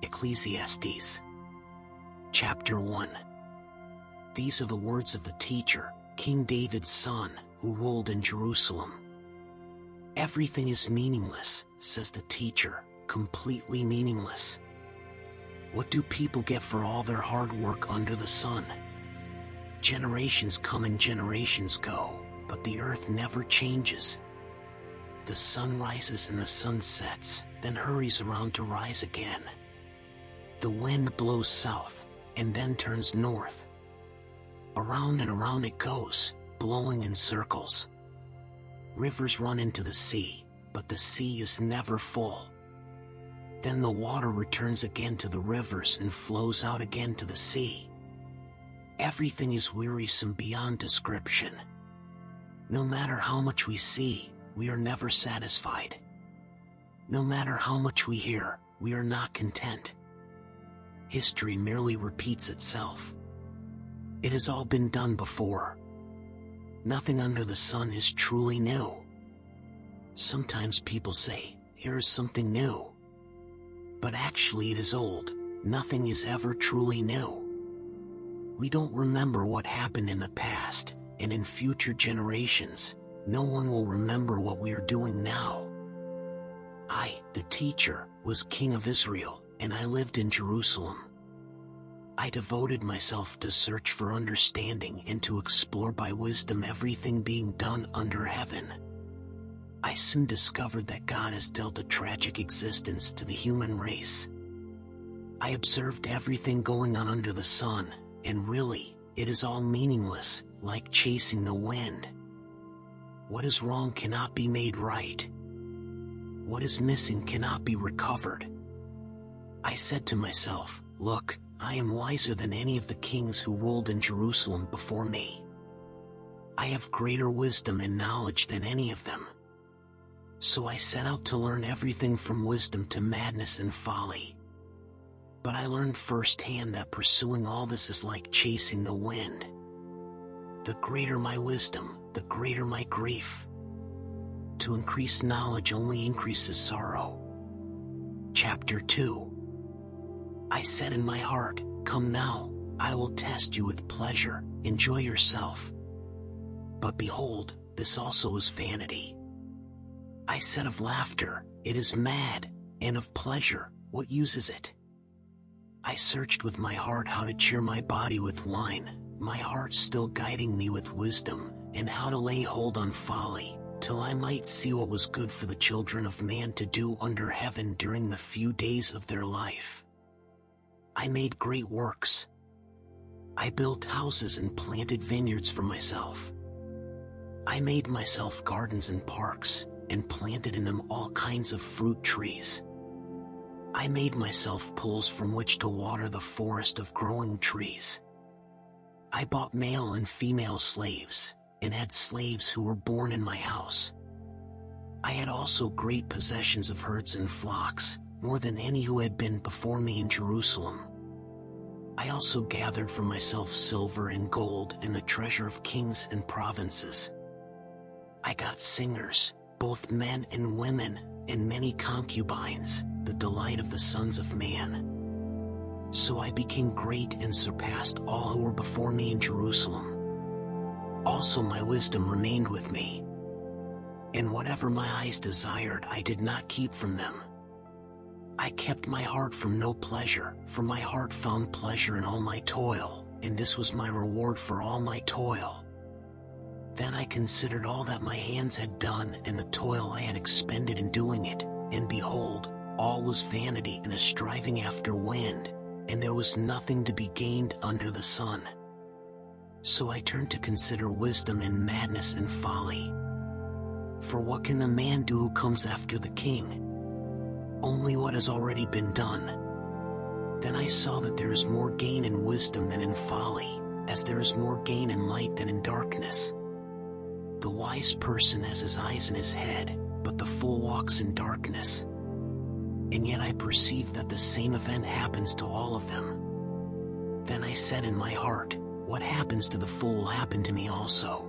Ecclesiastes. Chapter 1. These are the words of the teacher, King David's son, who ruled in Jerusalem. Everything is meaningless, says the teacher, completely meaningless. What do people get for all their hard work under the sun? Generations come and generations go, but the earth never changes. The sun rises and the sun sets, then hurries around to rise again. The wind blows south, and then turns north. Around and around it goes, blowing in circles. Rivers run into the sea, but the sea is never full. Then the water returns again to the rivers and flows out again to the sea. Everything is wearisome beyond description. No matter how much we see, we are never satisfied. No matter how much we hear, we are not content. History merely repeats itself. It has all been done before. Nothing under the sun is truly new. Sometimes people say, here is something new. But actually it is old. Nothing is ever truly new. We don't remember what happened in the past, and in future generations, no one will remember what we are doing now. I, the teacher, was king of Israel, and I lived in Jerusalem. I devoted myself to search for understanding and to explore by wisdom everything being done under heaven. I soon discovered that God has dealt a tragic existence to the human race. I observed everything going on under the sun, and really, it is all meaningless, like chasing the wind. What is wrong cannot be made right. What is missing cannot be recovered. I said to myself, look, I am wiser than any of the kings who ruled in Jerusalem before me. I have greater wisdom and knowledge than any of them. So I set out to learn everything from wisdom to madness and folly. But I learned firsthand that pursuing all this is like chasing the wind. The greater my wisdom, the greater my grief. To increase knowledge only increases sorrow. Chapter 2. I said in my heart, come now, I will test you with pleasure, enjoy yourself. But behold, this also is vanity. I said of laughter, it is mad, and of pleasure, what use is it? I searched with my heart how to cheer my body with wine, my heart still guiding me with wisdom, and how to lay hold on folly, till I might see what was good for the children of man to do under heaven during the few days of their life. I made great works. I built houses and planted vineyards for myself. I made myself gardens and parks, and planted in them all kinds of fruit trees. I made myself pools from which to water the forest of growing trees. I bought male and female slaves, and had slaves who were born in my house. I had also great possessions of herds and flocks, more than any who had been before me in Jerusalem. I also gathered for myself silver and gold and the treasure of kings and provinces. I got singers, both men and women, and many concubines, the delight of the sons of man. So I became great and surpassed all who were before me in Jerusalem. Also my wisdom remained with me. And whatever my eyes desired I did not keep from them. I kept my heart from no pleasure, for my heart found pleasure in all my toil, and this was my reward for all my toil. Then I considered all that my hands had done and the toil I had expended in doing it, and behold, all was vanity and a striving after wind, and there was nothing to be gained under the sun. So I turned to consider wisdom and madness and folly. For what can the man do who comes after the king? Only what has already been done. Then I saw that there is more gain in wisdom than in folly, as there is more gain in light than in darkness. The wise person has his eyes in his head, but the fool walks in darkness. And yet I perceive that the same event happens to all of them. Then I said in my heart, what happens to the fool will happen to me also.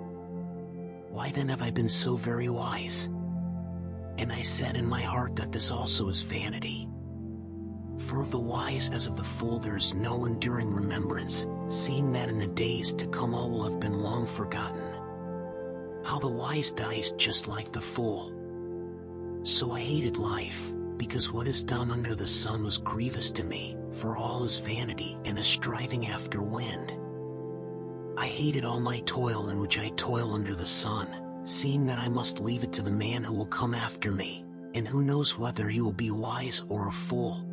Why then have I been so very wise? And I said in my heart that this also is vanity. For of the wise as of the fool there is no enduring remembrance, seeing that in the days to come all will have been long forgotten. How the wise dies just like the fool. So I hated life, because what is done under the sun was grievous to me, for all is vanity and a striving after wind. I hated all my toil in which I toil under the sun, seeing that I must leave it to the man who will come after me, and who knows whether he will be wise or a fool.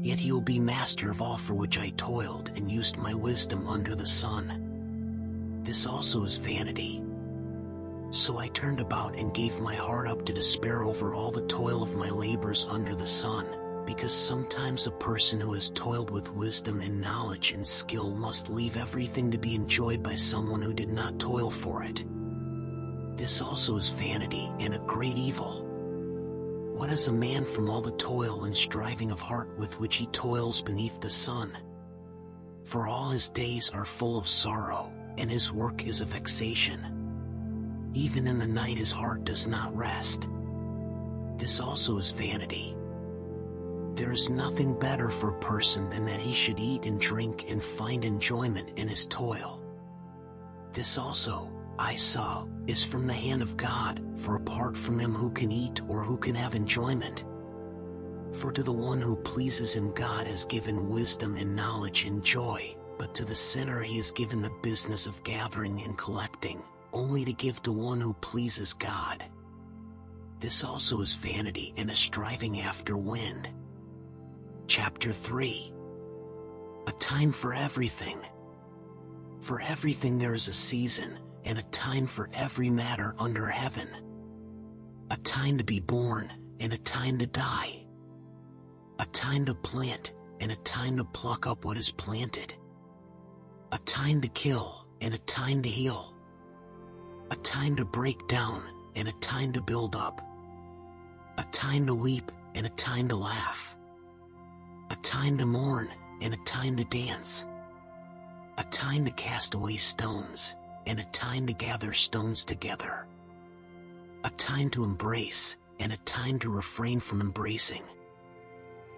Yet he will be master of all for which I toiled and used my wisdom under the sun. This also is vanity. So I turned about and gave my heart up to despair over all the toil of my labors under the sun, because sometimes a person who has toiled with wisdom and knowledge and skill must leave everything to be enjoyed by someone who did not toil for it. This also is vanity and a great evil. What is a man from all the toil and striving of heart with which he toils beneath the sun? For all his days are full of sorrow, and his work is a vexation. Even in the night his heart does not rest. This also is vanity. There is nothing better for a person than that he should eat and drink and find enjoyment in his toil. This also, I saw, is from the hand of God, for apart from him who can eat or who can have enjoyment? For to the one who pleases him God has given wisdom and knowledge and joy, but to the sinner he has given the business of gathering and collecting, only to give to one who pleases God. This also is vanity and a striving after wind. Chapter 3. A time for everything. For everything there is a season, and a time for every matter under heaven. A time to be born, and a time to die. A time to plant, and a time to pluck up what is planted. A time to kill, and a time to heal. A time to break down, and a time to build up. A time to weep, and a time to laugh. A time to mourn, and a time to dance. A time to cast away stones, and a time to gather stones together. A time to embrace, and a time to refrain from embracing.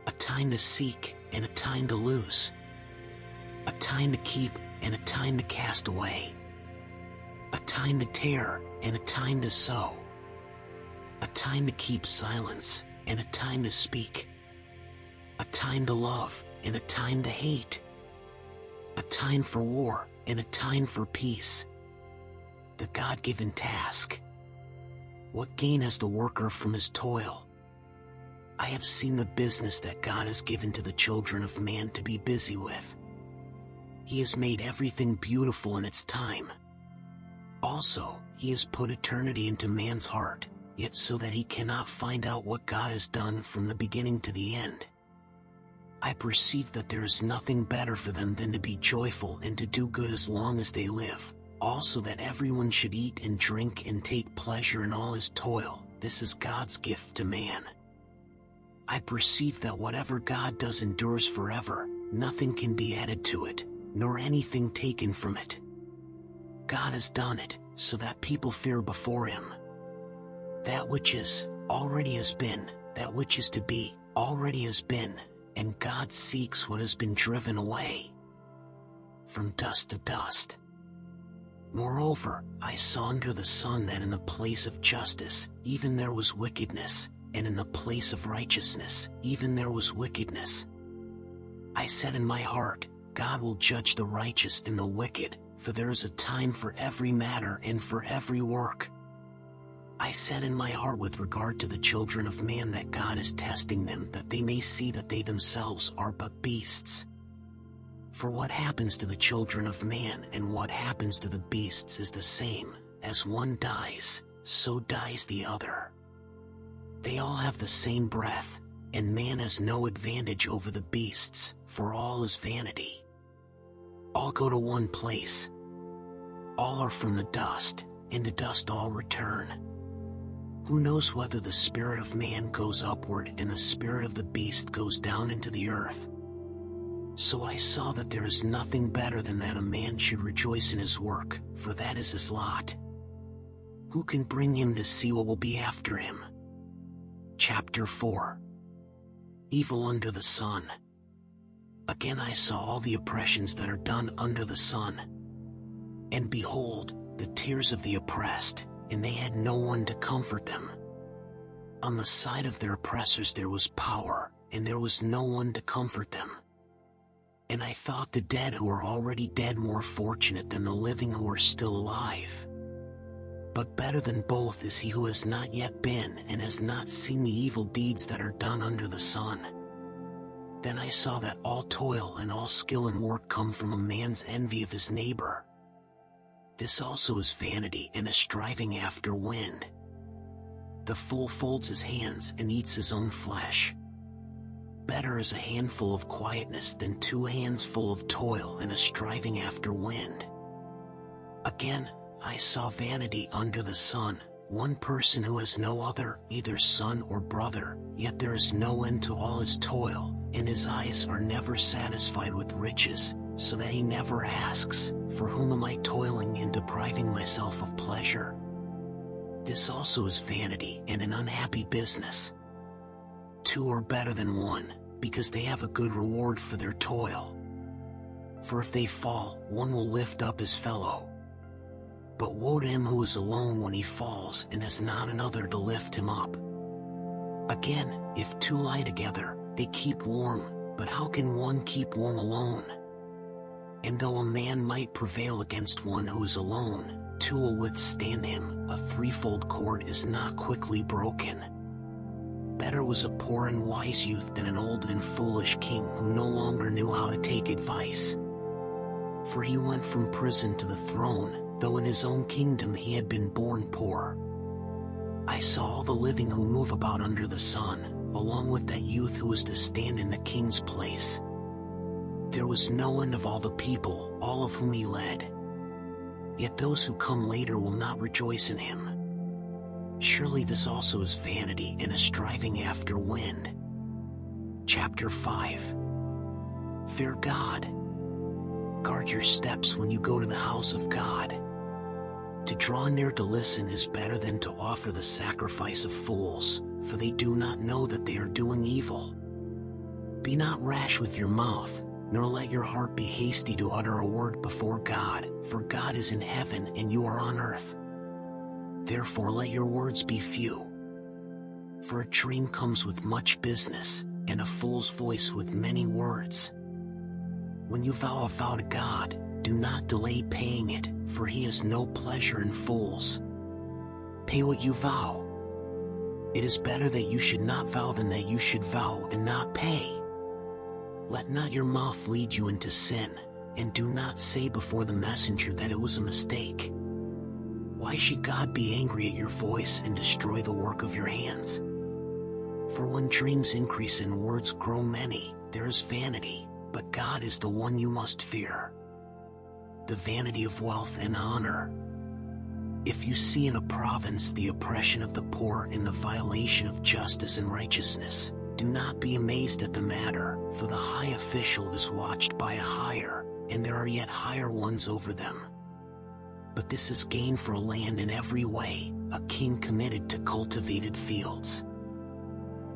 A time to seek, and a time to lose. A time to keep, and a time to cast away. A time to tear, and a time to sow. A time to keep silence, and a time to speak. A time to love, and a time to hate. A time for war, and a time for peace. The God-given task. What gain has the worker from his toil? I have seen the business that God has given to the children of man to be busy with. He has made everything beautiful in its time. Also, he has put eternity into man's heart, yet so that he cannot find out what God has done from the beginning to the end. I perceive that there is nothing better for them than to be joyful and to do good as long as they live. Also that everyone should eat and drink and take pleasure in all his toil. This is God's gift to man. I perceive that whatever God does endures forever, nothing can be added to it, nor anything taken from it. God has done it, so that people fear before him. That which is, already has been, that which is to be, already has been, and God seeks what has been driven away. From dust to dust. Moreover, I saw under the sun that in the place of justice, even there was wickedness, and in the place of righteousness, even there was wickedness. I said in my heart, God will judge the righteous and the wicked, for there is a time for every matter and for every work. I said in my heart with regard to the children of man that God is testing them, that they may see that they themselves are but beasts. For what happens to the children of man and what happens to the beasts is the same. As one dies, so dies the other. They all have the same breath, and man has no advantage over the beasts, for all is vanity. All go to one place. All are from the dust, and to dust all return. Who knows whether the spirit of man goes upward and the spirit of the beast goes down into the earth? So I saw that there is nothing better than that a man should rejoice in his work, for that is his lot. Who can bring him to see what will be after him? Chapter 4. evil under the sun. Again I saw all the oppressions that are done under the sun. And behold, the tears of the oppressed, and they had no one to comfort them. On the side of their oppressors there was power, and there was no one to comfort them. And I thought the dead who are already dead more fortunate than the living who are still alive. But better than both is he who has not yet been and has not seen the evil deeds that are done under the sun. Then I saw that all toil and all skill in work come from a man's envy of his neighbor. This also is vanity and a striving after wind. The fool folds his hands and eats his own flesh. Better is a handful of quietness than 2 hands full of toil and a striving after wind. Again, I saw vanity under the sun, one person who has no other, either son or brother, yet there is no end to all his toil, and his eyes are never satisfied with riches, so that he never asks, for whom am I toiling and depriving myself of pleasure? This also is vanity and an unhappy business. 2 are better than 1, because they have a good reward for their toil. For if they fall, one will lift up his fellow. But woe to him who is alone when he falls and has not another to lift him up. Again, if 2 lie together, they keep warm, but how can one keep warm alone? And though a man might prevail against one who is alone, 2 will withstand him. A threefold cord is not quickly broken. Better was a poor and wise youth than an old and foolish king who no longer knew how to take advice. For he went from prison to the throne, though in his own kingdom he had been born poor. I saw all the living who move about under the sun, along with that youth who was to stand in the king's place. There was no end of all the people, all of whom he led. Yet those who come later will not rejoice in him. Surely this also is vanity and a striving after wind. Chapter 5. Fear God. Guard your steps when you go to the house of God. To draw near to listen is better than to offer the sacrifice of fools, for they do not know that they are doing evil. Be not rash with your mouth, nor let your heart be hasty to utter a word before God, for God is in heaven and you are on earth. Therefore let your words be few. For a dream comes with much business, and a fool's voice with many words. When you vow a vow to God, do not delay paying it, for he has no pleasure in fools. Pay what you vow. It is better that you should not vow than that you should vow and not pay. Let not your mouth lead you into sin, and do not say before the messenger that it was a mistake. Why should God be angry at your voice and destroy the work of your hands? For when dreams increase and words grow many, there is vanity, but God is the one you must fear. The vanity of wealth and honor. If you see in a province the oppression of the poor and the violation of justice and righteousness, do not be amazed at the matter, for the high official is watched by a higher, and there are yet higher ones over them. But this is gain for a land in every way, a king committed to cultivated fields.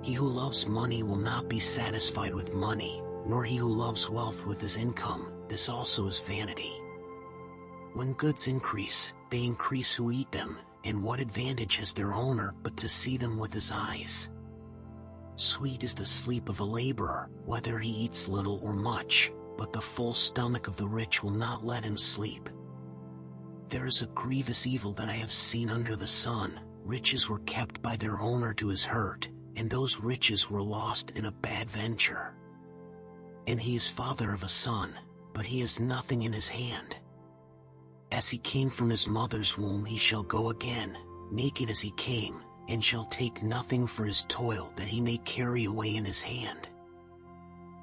He who loves money will not be satisfied with money, nor he who loves wealth with his income. This also is vanity. When goods increase, they increase who eat them, and what advantage has their owner but to see them with his eyes? Sweet is the sleep of a laborer, whether he eats little or much, but the full stomach of the rich will not let him sleep. There is a grievous evil that I have seen under the sun. Riches were kept by their owner to his hurt, and those riches were lost in a bad venture. And he is father of a son, but he has nothing in his hand. As he came from his mother's womb he shall go again, naked as he came, and shall take nothing for his toil that he may carry away in his hand.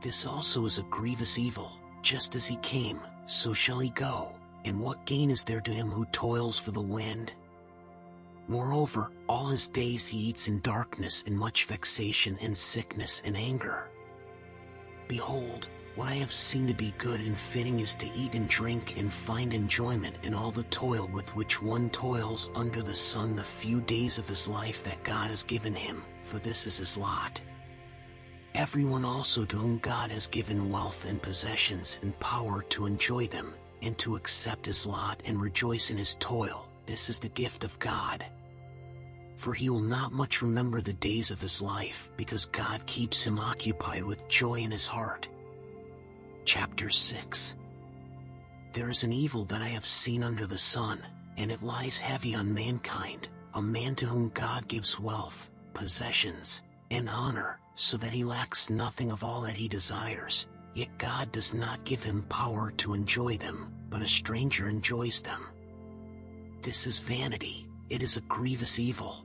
This also is a grievous evil. Just as he came, so shall he go, and what gain is there to him who toils for the wind? Moreover, all his days he eats in darkness and much vexation and sickness and anger. Behold, what I have seen to be good and fitting is to eat and drink and find enjoyment in all the toil with which one toils under the sun the few days of his life that God has given him, for this is his lot. Everyone also to whom God has given wealth and possessions and power to enjoy them, and to accept his lot and rejoice in his toil, this is the gift of God. For he will not much remember the days of his life, because God keeps him occupied with joy in his heart. Chapter 6. There is an evil that I have seen under the sun, and it lies heavy on mankind, a man to whom God gives wealth, possessions, and honor, so that he lacks nothing of all that he desires, yet God does not give him power to enjoy them, but a stranger enjoys them. This is vanity, it is a grievous evil.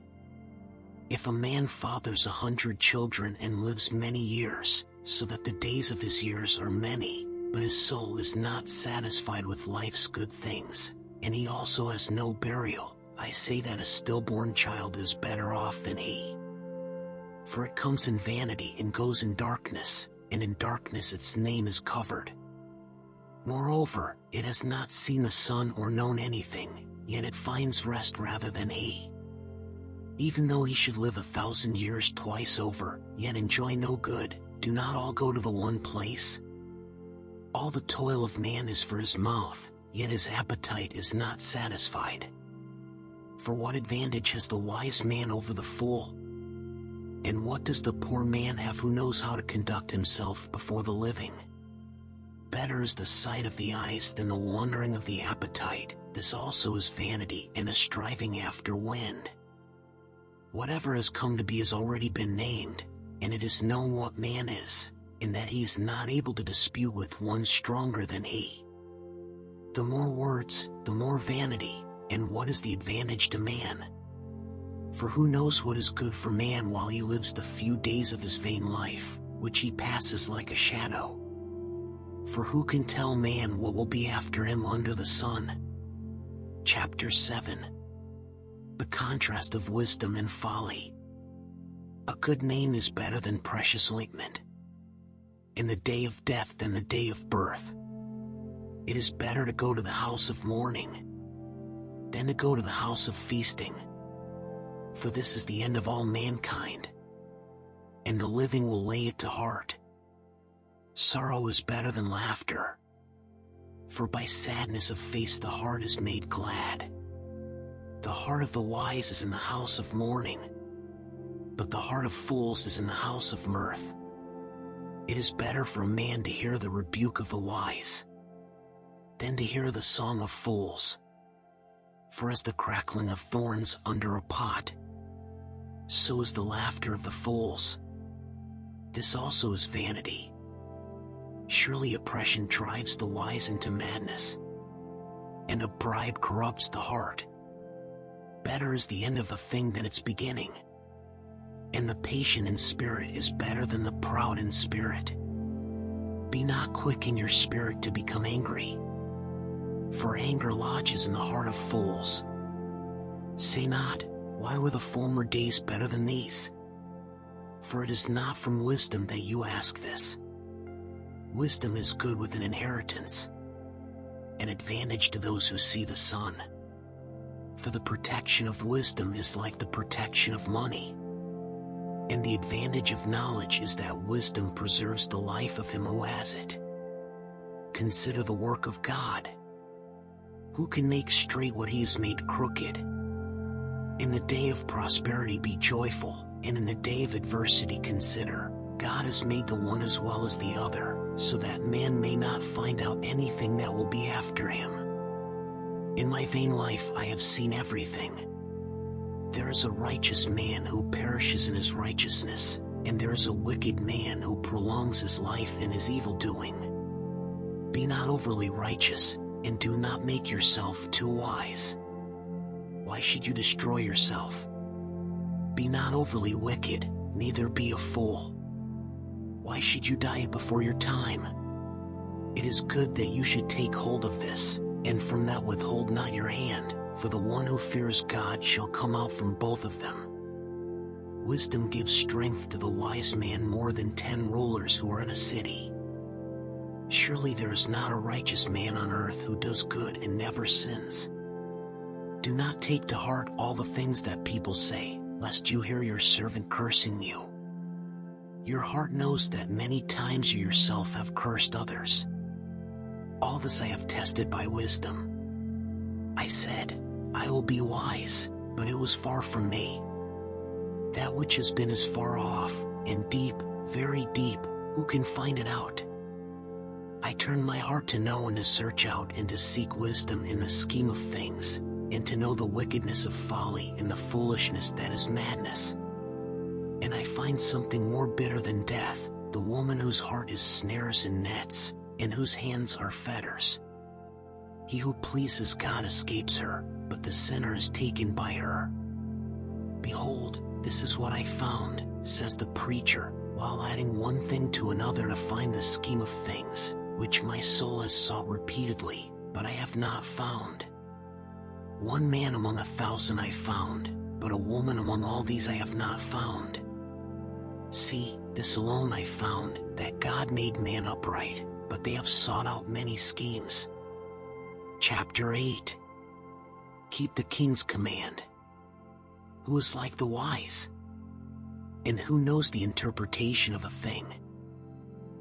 If a man fathers 100 children and lives many years, so that the days of his years are many, but his soul is not satisfied with life's good things, and he also has no burial, I say that a stillborn child is better off than he. For it comes in vanity and goes in darkness, and in darkness its name is covered. Moreover, it has not seen the sun or known anything, yet it finds rest rather than he. Even though he should live 1,000 years twice over, yet enjoy no good, do not all go to the one place? All the toil of man is for his mouth, yet his appetite is not satisfied. For what advantage has the wise man over the fool? And what does the poor man have who knows how to conduct himself before the living? Better is the sight of the eyes than the wandering of the appetite. This also is vanity and a striving after wind. Whatever has come to be has already been named, and it is known what man is, in that he is not able to dispute with one stronger than he. The more words, the more vanity, and what is the advantage to man? For who knows what is good for man while he lives the few days of his vain life, which he passes like a shadow? For who can tell man what will be after him under the sun? Chapter 7. The contrast of wisdom and folly. A good name is better than precious ointment, in the day of death than the day of birth. It is better to go to the house of mourning than to go to the house of feasting. For this is the end of all mankind, and the living will lay it to heart. Sorrow is better than laughter, for by sadness of face the heart is made glad. The heart of the wise is in the house of mourning, but the heart of fools is in the house of mirth. It is better for a man to hear the rebuke of the wise than to hear the song of fools. For as the crackling of thorns under a pot, so is the laughter of the fools. This also is vanity. Surely oppression drives the wise into madness, and a bribe corrupts the heart. Better is the end of a thing than its beginning, and the patient in spirit is better than the proud in spirit. Be not quick in your spirit to become angry, for anger lodges in the heart of fools. Say not, why were the former days better than these? For it is not from wisdom that you ask this. Wisdom is good with an inheritance, an advantage to those who see the sun. For the protection of wisdom is like the protection of money, and the advantage of knowledge is that wisdom preserves the life of him who has it. Consider the work of God. Who can make straight what he has made crooked? In the day of prosperity be joyful, and in the day of adversity consider, God has made the one as well as the other, so that man may not find out anything that will be after him. In my vain life I have seen everything. There is a righteous man who perishes in his righteousness, and there is a wicked man who prolongs his life in his evil doing. Be not overly righteous, and do not make yourself too wise. Why should you destroy yourself? Be not overly wicked, neither be a fool. Why should you die before your time? It is good that you should take hold of this, and from that withhold not your hand, for the one who fears God shall come out from both of them. Wisdom gives strength to the wise man more than 10 rulers who are in a city. Surely there is not a righteous man on earth who does good and never sins. Do not take to heart all the things that people say, lest you hear your servant cursing you. Your heart knows that many times you yourself have cursed others. All this I have tested by wisdom. I said, I will be wise, but it was far from me. That which has been is far off, and deep, very deep, who can find it out? I turned my heart to know and to search out and to seek wisdom in the scheme of things, and to know the wickedness of folly and the foolishness that is madness. And I find something more bitter than death, the woman whose heart is snares and nets, and whose hands are fetters. He who pleases God escapes her, but the sinner is taken by her. Behold, this is what I found, says the preacher, while adding one thing to another to find the scheme of things, which my soul has sought repeatedly, but I have not found. One man among 1,000 I found, but a woman among all these I have not found. See, this alone I found, that God made man upright, but they have sought out many schemes. Chapter 8. Keep the king's command. Who is like the wise? And who knows the interpretation of a thing?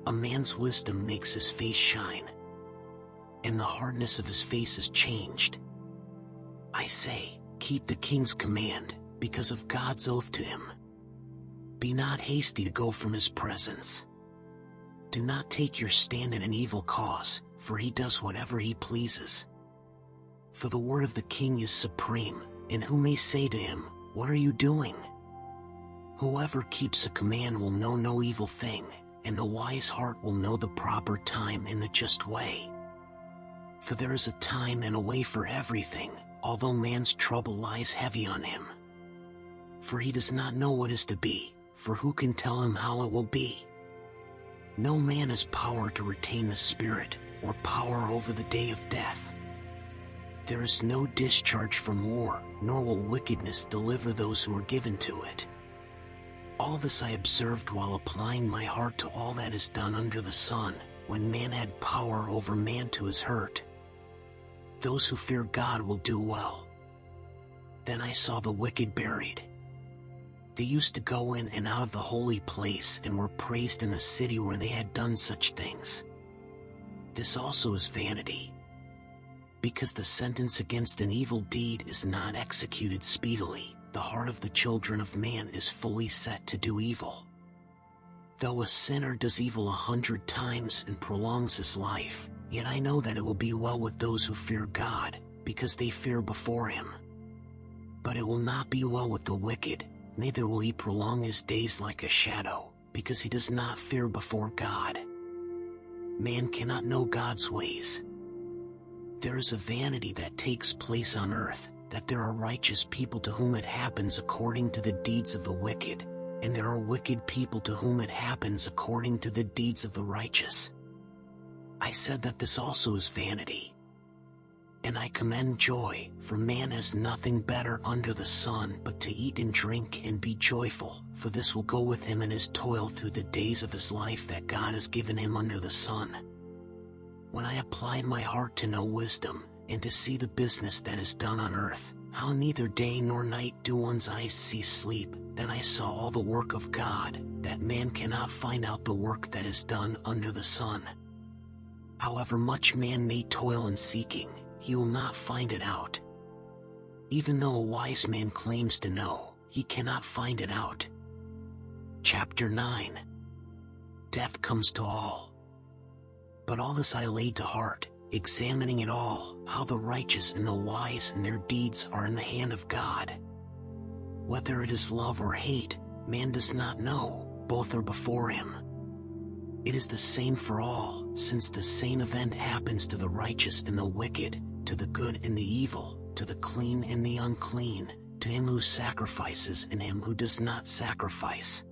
A man's wisdom makes his face shine, and the hardness of his face is changed. I say, keep the king's command, because of God's oath to him. Be not hasty to go from his presence. Do not take your stand in an evil cause, for he does whatever he pleases. For the word of the king is supreme, and who may say to him, what are you doing? Whoever keeps a command will know no evil thing, and the wise heart will know the proper time and the just way. For there is a time and a way for everything, although man's trouble lies heavy on him. For he does not know what is to be, for who can tell him how it will be? No man has power to retain the spirit, or power over the day of death. There is no discharge from war, nor will wickedness deliver those who are given to it. All this I observed while applying my heart to all that is done under the sun, when man had power over man to his hurt. Those who fear God will do well. Then I saw the wicked buried. They used to go in and out of the holy place and were praised in the city where they had done such things. This also is vanity. Because the sentence against an evil deed is not executed speedily, the heart of the children of man is fully set to do evil. Though a sinner does evil 100 times and prolongs his life, yet I know that it will be well with those who fear God, because they fear before him. But it will not be well with the wicked, neither will he prolong his days like a shadow, because he does not fear before God. Man cannot know God's ways. There is a vanity that takes place on earth, that there are righteous people to whom it happens according to the deeds of the wicked, and there are wicked people to whom it happens according to the deeds of the righteous. I said that this also is vanity. And I commend joy, for man has nothing better under the sun but to eat and drink and be joyful, for this will go with him in his toil through the days of his life that God has given him under the sun. When I applied my heart to know wisdom, and to see the business that is done on earth, how neither day nor night do one's eyes see sleep, then I saw all the work of God, that man cannot find out the work that is done under the sun. However much man may toil in seeking, he will not find it out. Even though a wise man claims to know, he cannot find it out. Chapter 9. Death comes to all. But all this I laid to heart, examining it all, how the righteous and the wise and their deeds are in the hand of God. Whether it is love or hate, man does not know, both are before him. It is the same for all, since the same event happens to the righteous and the wicked, to the good and the evil, to the clean and the unclean, to him who sacrifices and him who does not sacrifice.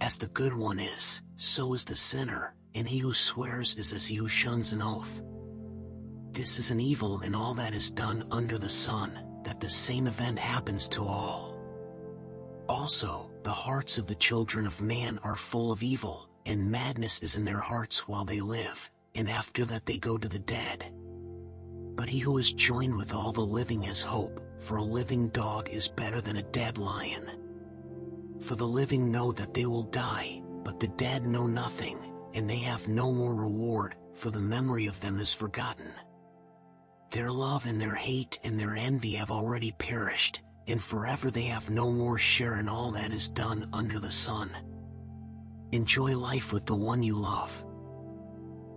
As the good one is, so is the sinner, and he who swears is as he who shuns an oath. This is an evil in all that is done under the sun, that the same event happens to all. Also, the hearts of the children of man are full of evil, and madness is in their hearts while they live, and after that they go to the dead. But he who is joined with all the living has hope, for a living dog is better than a dead lion. For the living know that they will die, but the dead know nothing, and they have no more reward, for the memory of them is forgotten. Their love and their hate and their envy have already perished, and forever they have no more share in all that is done under the sun. Enjoy life with the one you love.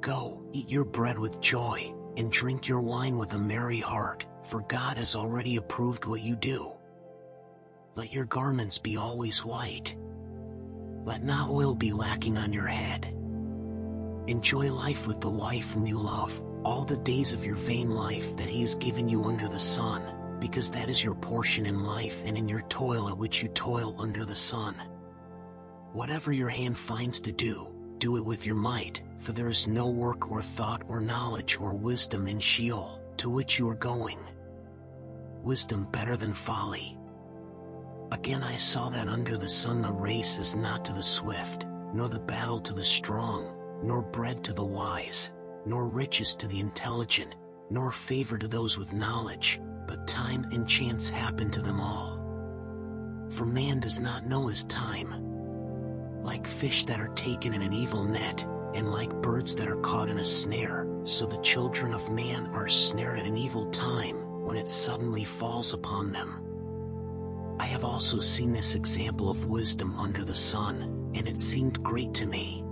Go, eat your bread with joy, and drink your wine with a merry heart, for God has already approved what you do. Let your garments be always white. Let not oil be lacking on your head. Enjoy life with the wife whom you love, all the days of your vain life that He has given you under the sun, because that is your portion in life and in your toil at which you toil under the sun. Whatever your hand finds to do, do it with your might, for there is no work or thought or knowledge or wisdom in Sheol, to which you are going. Wisdom better than folly. Again I saw that under the sun the race is not to the swift, nor the battle to the strong, nor bread to the wise, nor riches to the intelligent, nor favor to those with knowledge, but time and chance happen to them all. For man does not know his time. Like fish that are taken in an evil net, and like birds that are caught in a snare, so the children of man are snared at an evil time, when it suddenly falls upon them. I have also seen this example of wisdom under the sun, and it seemed great to me.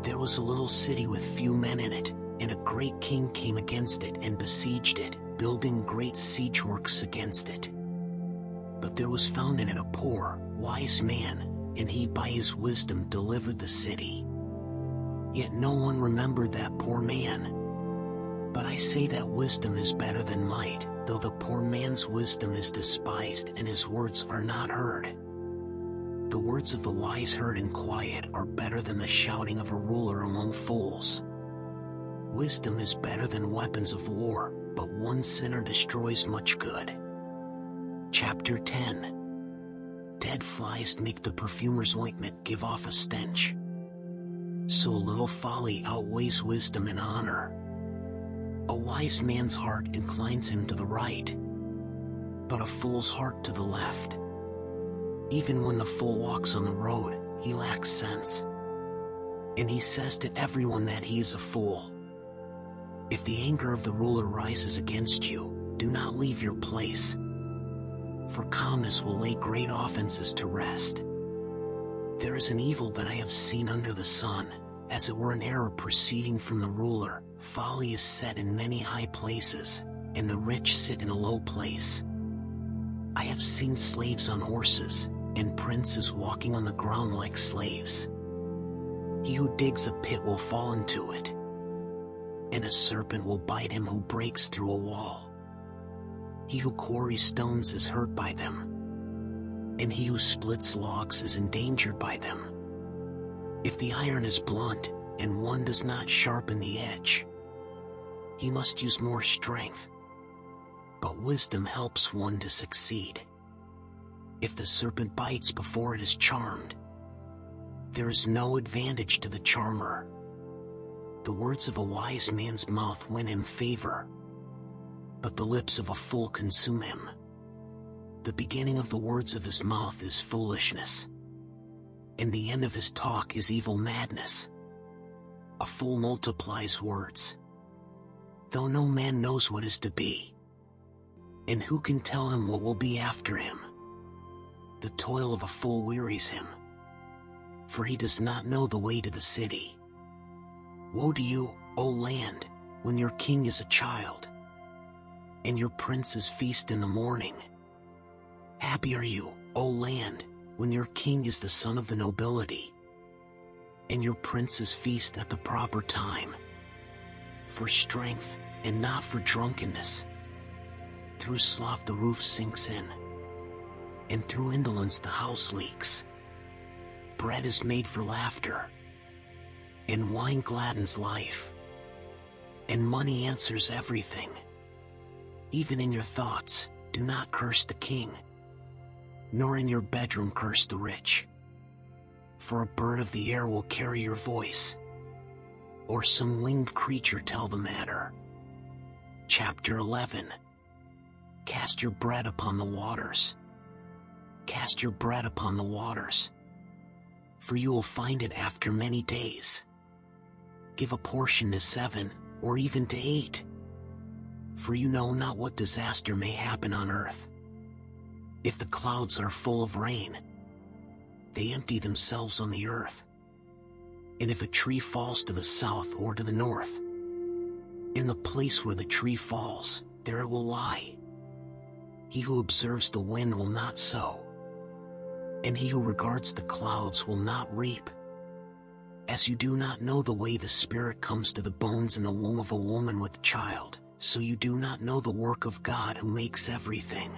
There was a little city with few men in it, and a great king came against it and besieged it, building great siege works against it. But there was found in it a poor, wise man, and he by his wisdom delivered the city. Yet no one remembered that poor man. But I say that wisdom is better than might, though the poor man's wisdom is despised and his words are not heard. The words of the wise heard in quiet are better than the shouting of a ruler among fools. Wisdom is better than weapons of war, but one sinner destroys much good. Chapter 10. Dead flies make the perfumer's ointment give off a stench. So a little folly outweighs wisdom and honor. A wise man's heart inclines him to the right, but a fool's heart to the left. Even when the fool walks on the road, he lacks sense, and he says to everyone that he is a fool. If the anger of the ruler rises against you, do not leave your place, for calmness will lay great offenses to rest. There is an evil that I have seen under the sun, as it were an error proceeding from the ruler. Folly is set in many high places, and the rich sit in a low place. I have seen slaves on horses, and princes walking on the ground like slaves. He who digs a pit will fall into it, and a serpent will bite him who breaks through a wall. He who quarries stones is hurt by them, and he who splits logs is endangered by them. If the iron is blunt, and one does not sharpen the edge, he must use more strength. But wisdom helps one to succeed. If the serpent bites before it is charmed, there is no advantage to the charmer. The words of a wise man's mouth win him favor, but the lips of a fool consume him. The beginning of the words of his mouth is foolishness, and the end of his talk is evil madness. A fool multiplies words, though no man knows what is to be, and who can tell him what will be after him? The toil of a fool wearies him, for he does not know the way to the city. Woe to you, O land, when your king is a child, and your princes feast in the morning. Happy are you, O land, when your king is the son of the nobility, and your princes feast at the proper time, for strength and not for drunkenness. Through sloth the roof sinks in, and through indolence the house leaks. Bread is made for laughter, and wine gladdens life, and money answers everything. Even in your thoughts, do not curse the king, nor in your bedroom curse the rich. For a bird of the air will carry your voice, or some winged creature tell the matter. Chapter 11. Cast your bread upon the waters. Cast your bread upon the waters, for you will find it after many days. Give a portion to 7, or even to 8, for you know not what disaster may happen on earth. If the clouds are full of rain, they empty themselves on the earth. And if a tree falls to the south or to the north, in the place where the tree falls, there it will lie. He who observes the wind will not sow, and he who regards the clouds will not reap. As you do not know the way the Spirit comes to the bones in the womb of a woman with child, so you do not know the work of God who makes everything.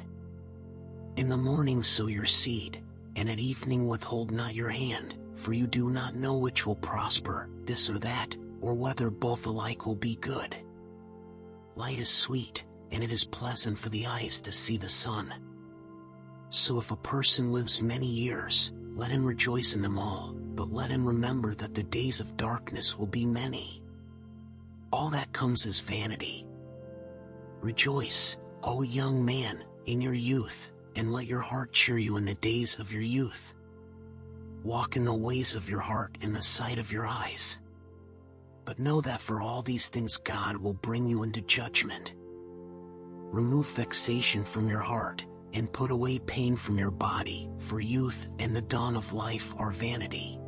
In the morning sow your seed, and at evening withhold not your hand, for you do not know which will prosper, this or that, or whether both alike will be good. Light is sweet, and it is pleasant for the eyes to see the sun. So if a person lives many years, let him rejoice in them all, but let him remember that the days of darkness will be many. All that comes is vanity. Rejoice, O young man, in your youth, and let your heart cheer you in the days of your youth. Walk in the ways of your heart in the sight of your eyes. But know that for all these things God will bring you into judgment. Remove vexation from your heart, and put away pain from your body, for youth and the dawn of life are vanity.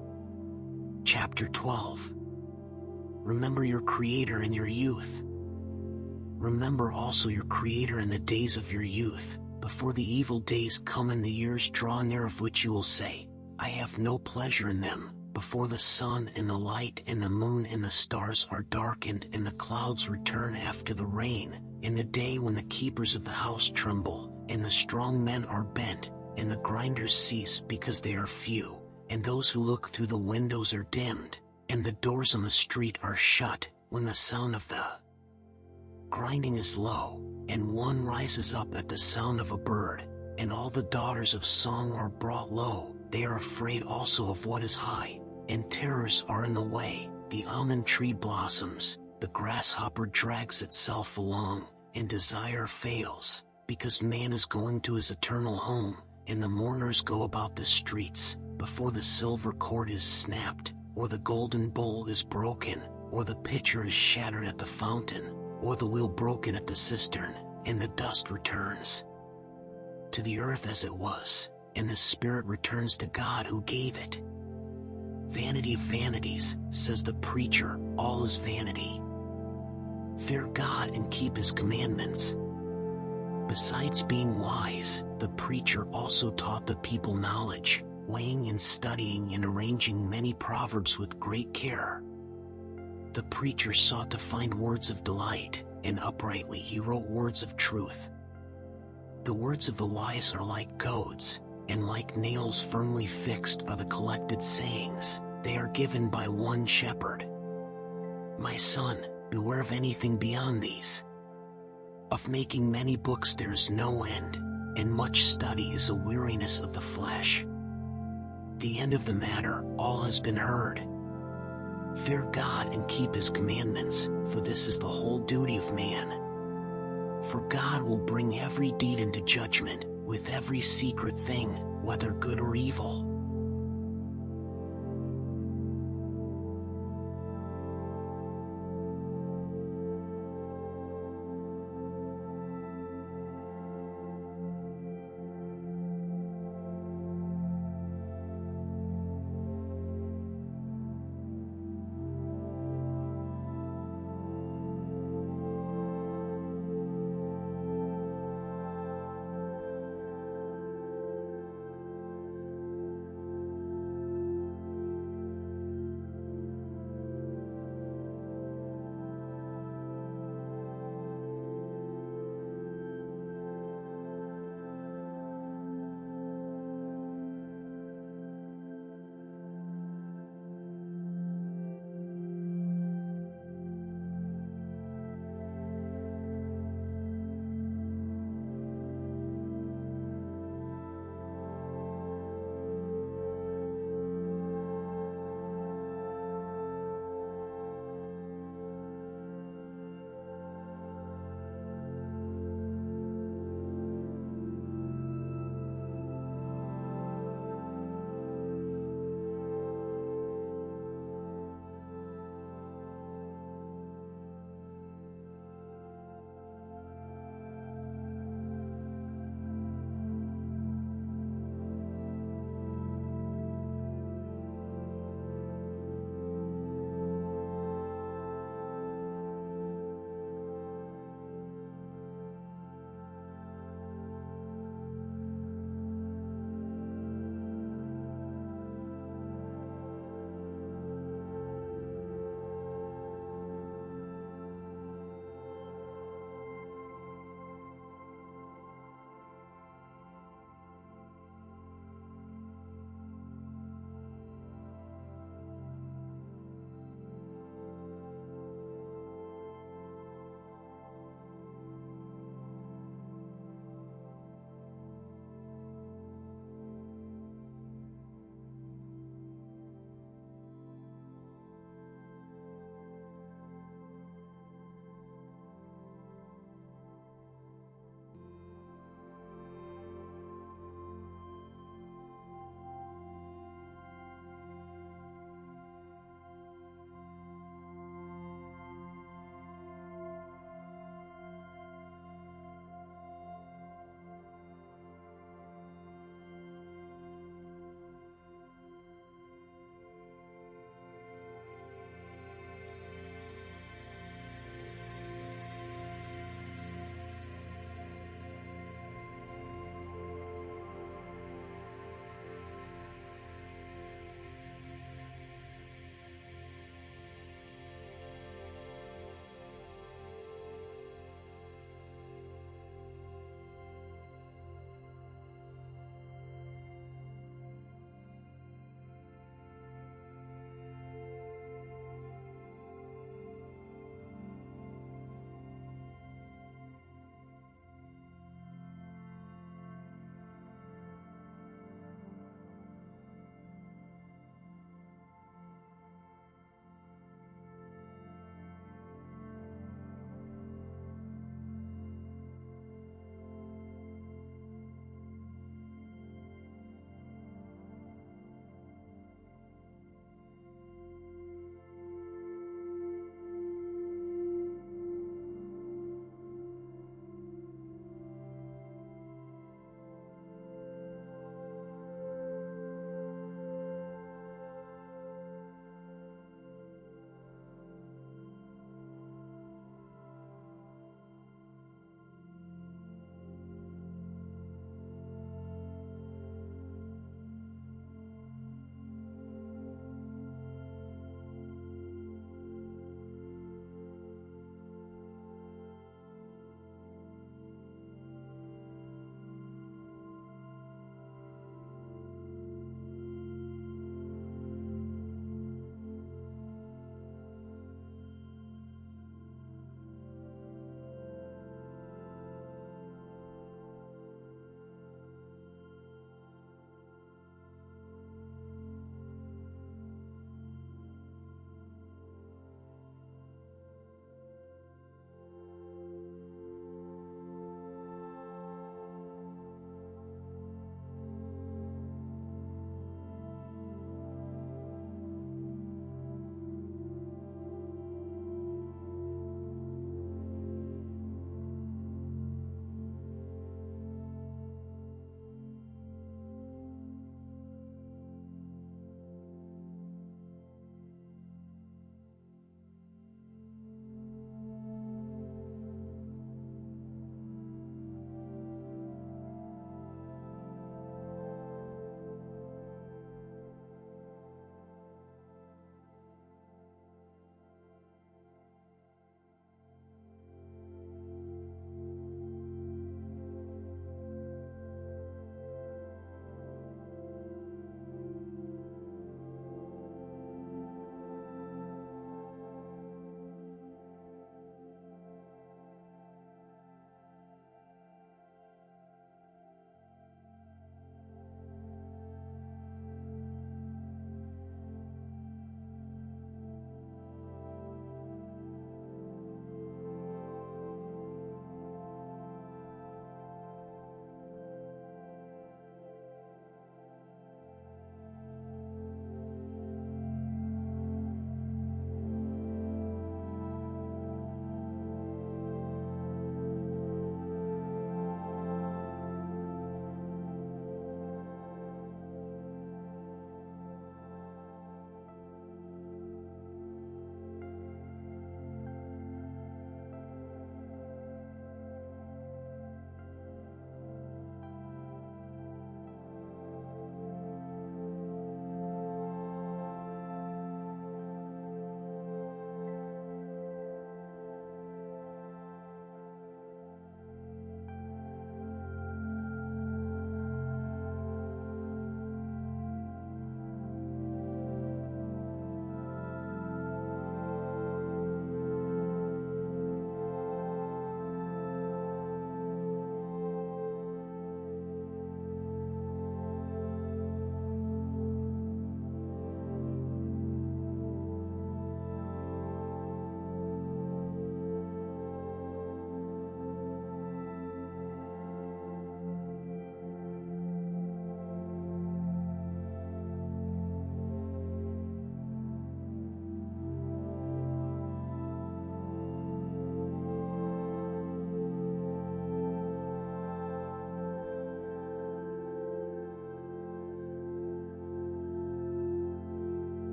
Chapter 12. Remember your Creator in your youth. Remember also your Creator in the days of your youth, before the evil days come and the years draw near of which you will say, I have no pleasure in them, before the sun and the light and the moon and the stars are darkened and the clouds return after the rain, in the day when the keepers of the house tremble, and the strong men are bent, and the grinders cease because they are few, and those who look through the windows are dimmed, and the doors on the street are shut, when the sound of the grinding is low, and one rises up at the sound of a bird, and all the daughters of song are brought low, they are afraid also of what is high, and terrors are in the way, the almond tree blossoms, the grasshopper drags itself along, and desire fails, because man is going to his eternal home, and the mourners go about the streets, before the silver cord is snapped, or the golden bowl is broken, or the pitcher is shattered at the fountain, or the wheel broken at the cistern, and the dust returns to the earth as it was, and the spirit returns to God who gave it. Vanity of vanities, says the preacher, all is vanity. Fear God and keep His commandments. Besides being wise, the preacher also taught the people knowledge, weighing and studying and arranging many proverbs with great care. The preacher sought to find words of delight, and uprightly he wrote words of truth. The words of the wise are like goads, and like nails firmly fixed are the collected sayings, they are given by one shepherd. My son, beware of anything beyond these. Of making many books there is no end, and much study is a weariness of the flesh. The end of the matter, all has been heard. Fear God and keep His commandments, for this is the whole duty of man. For God will bring every deed into judgment, with every secret thing, whether good or evil.